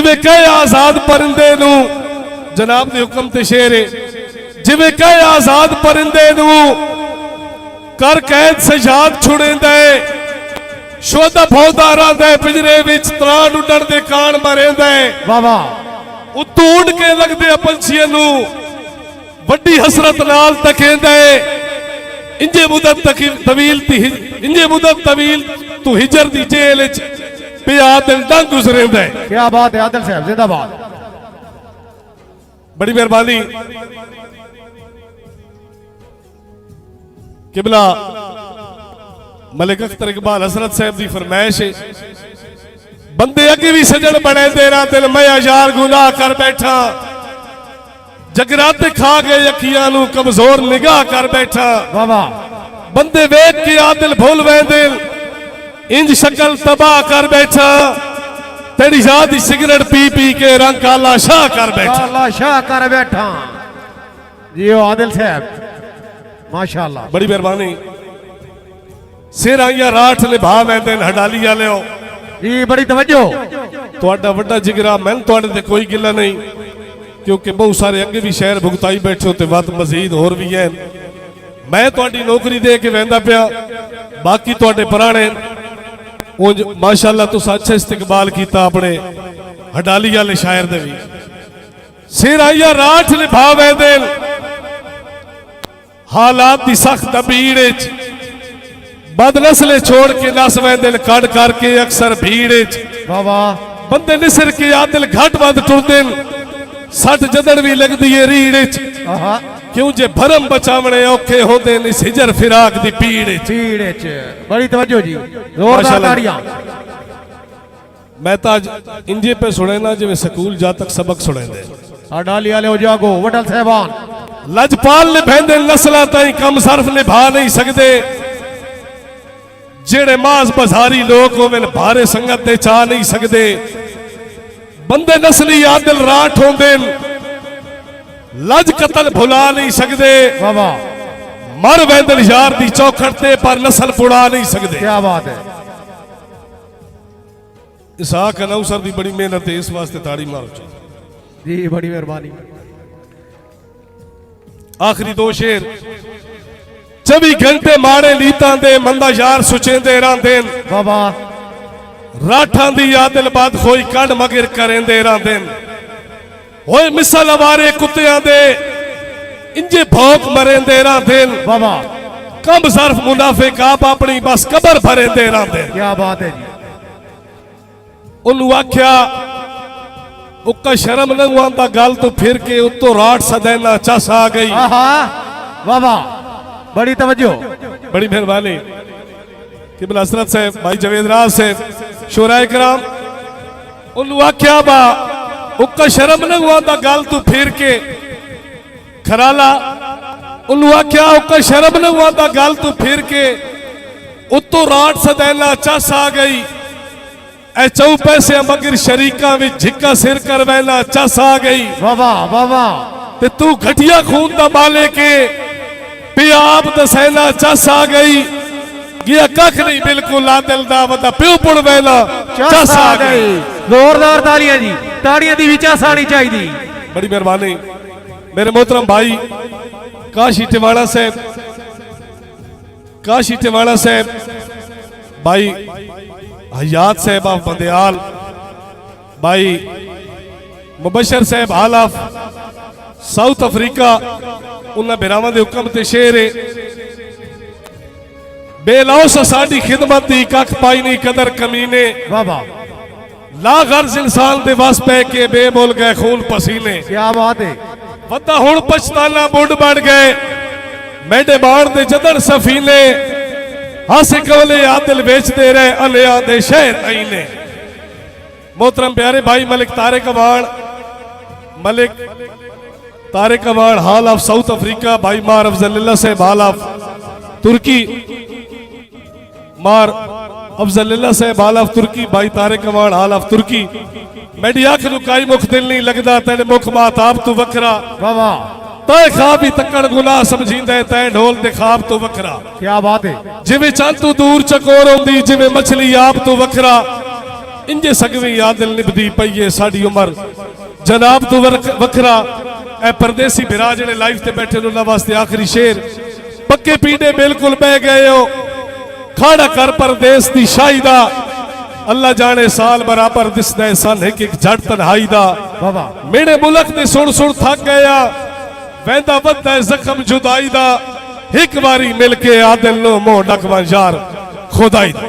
जिवें कहे आजाद परिंदे नू जनाब दे हुक्म ते शेर है जिवें कहे आजाद परिंदे नू कर कैद सजाद छुड़ेंदा है शोधा फौजदारां दे पिंजरे विच त्राण उडण दे कान मरेंदा है वाह वाह उत्तों उड़ के लगदे पंछियां नू वड्डी हसरत नाल तकेंदा है इंजे मुदत तवील तू हिजर दी जेल विच पिया दिल डंग गुजरेंदा है। क्या बात है आदिल साहब जिंदाबाद बड़ी मेहरबानी किबला मलिक अख्तर इकबाल हजरत साहब की फरमाइश है बंदे अगे भी सजन बने तेरा दिल मैं यार गुनाह कर बैठा जगराते खा गए अखियां नू कमजोर निगाह कर बैठा बाबा बंदे वेख के आदिल भूल वे दिल इंज शक्ल तबाह कर बैठा तेरी याद सिगरेट पी पी के रंग काला शाह कर बैठा जी ओ आदिल साहब माशाअल्लाह बड़ी मेहरबानी सिर आइया राठ निभा वैंदे हडाली वाले जी बड़ी तवज्जो तुहाडा वड्डा जिगरा मैं तुहाडे ते कोई गिला नहीं क्योंकि बहुत सारे अगे भी शहर भुगताई बैठे हो ते वत मजीद होर भी हैं मैं तुहाडी नौकरी दे के वैंदा पिया बाकी तुहाडे पुराने उंज माशाअल्लाह तुस अच्छा इस्तेकबाल कीता अपने हडाली वाले शायर दे भी सिर आइया राठ निभा वैंदे हालात दी सख्त भीड़ बदनसले छोड़ के नस वैंदे कड़ करके अक्सर भीड़ बाबा बंदे निसर के आदिल घट बद टुरदे सट जदड़ भी लगदी है रीड़ क्यों जे भरम बचावने औखे होंदे इस हिजर फिराक दी पीड़ बड़ी तवज्जो जी जोरदार ताड़ियां मैं तो आज इंजे पे सुने ना जिवें स्कूल जा तक सबक सुने दे डाली वाले हो जागो वडल साहबान लजपाल निभांदे नस्लां ताईं कम सर्फ निभा नहीं सकदे जेड़े मास बाजारी लोग होवे भारे संगत ते चा नहीं सकदे बंदे नस्ली आदिल राठ होंदे लज कतल भुला नहीं सकदे बाबा मर वैंदल यार दी चौखट ते पर नस्ल पुड़ा नहीं सकदे। क्या बात है इसहाक नौसर दी बड़ी मेहनत है इस वास्ते ताड़ी मारो जी बड़ी मेहरबानी। आखिरी दो शेर 24 घंटे माड़े लीतां दे मंदा यार सुचेंदे रहंदे बाबा राठां दी आदिल बात खोई कड़ मगिर करेंदे रहंदे होए मिसल अवारे कुत्तियां दे इंजे भौंक मरेंदे रहंदे बाबा कम सर्फ मुनाफिक आप अपनी बस कबर भरेंदे रहंदे। क्या बात है जी उन्होंने आख्या उक्का शर्म न आंदा गल तो फिर के उत्तो राठ सदैना चस आ गई। बाबा बड़ी तवज्जो बड़ी मेहरबानी किबला हसरत साहब भाई जवेद राज साहब शोराए कराम उन्होंने आख्या बा उक्का शर्म न आंदा गल तो फिर के खराला उन्होंने आख्या उक्का शर्म न आंदा गल तो फिर के उत्तो राठ सदैना चस आ गई ए चौ पैसे मगर शरीका में झिक्का सिर कर वैला चस आ गई। बाबा बाबा ते तू घटिया खून दा माले के पियाब दसैना चस आ गई गया कख नहीं बिल्कुल आदिल दा वदा प्यो पुड़ वैला चस आ गई। जोरदार तालियां जी ताड़ियां दी विच आसानी चाहिदी बड़ी मेहरबानी मेरे मोहतरम भाई काशी टिवाणा साहब भाई हयात साहब ऑफ बंदयाल भाई मुबशर साहब हाल ऑफ साउथ अफ्रीका उन्हें बिरावां दे हुक्म ते शेर है बेलौस साडी खिदमत दी कख पाई नहीं कदर कमीने बाबा ला गर्ज इंसान दे वस पै के बेमोल गए खून पसीने। क्या बात है वदा हुण पछताना बुढ़ बन गए मेडे बाण दे जदड़ सफीने हासे कवले आदिल बेचते रहे अलिया दे शहर आईने। मोहतरम प्यारे भाई मलिक तारिक अवान हाल ऑफ साउथ अफ्रीका भाई मार अफजल साहब हाल ऑफ तुर्की मार अफजल साहब हाल ऑफ तुर्की भाई तारिक अवान हाल ऑफ तुर्की मेरी अख नूं काई मुख दिल नहीं लगता तेरे मुख माताब तू वखरा बाबा तय खाब ही तकड़ गुनाह समझींदा तय ढोल दे खाब तो वखरा। क्या बात है जिवें चंद तू दूर चकोर होंदी जिवें मछली आप तो वखरा इंजे सगवी आदिल निभदी पईए साड़ी उमर जनाब तो वखरा ए परदेसी बिरा जिहड़े लाइव ते बैठे ने उन्हां वास्ते आखिरी शेर पक्के पीड़े बिल्कुल बह गए हो खाड़ा कर परदेस दी शाही दा अल्लाह जाने साल बराबर दिसदा है सन एक एक जड़ तन्हाई दा बाबा मेरे मुल्क दे सुन सुन थक गया वैदा वधदा है जख्म जुदाई दा एक बारी मिल के आदिल नो मोह डकवा यार खुदाई दा।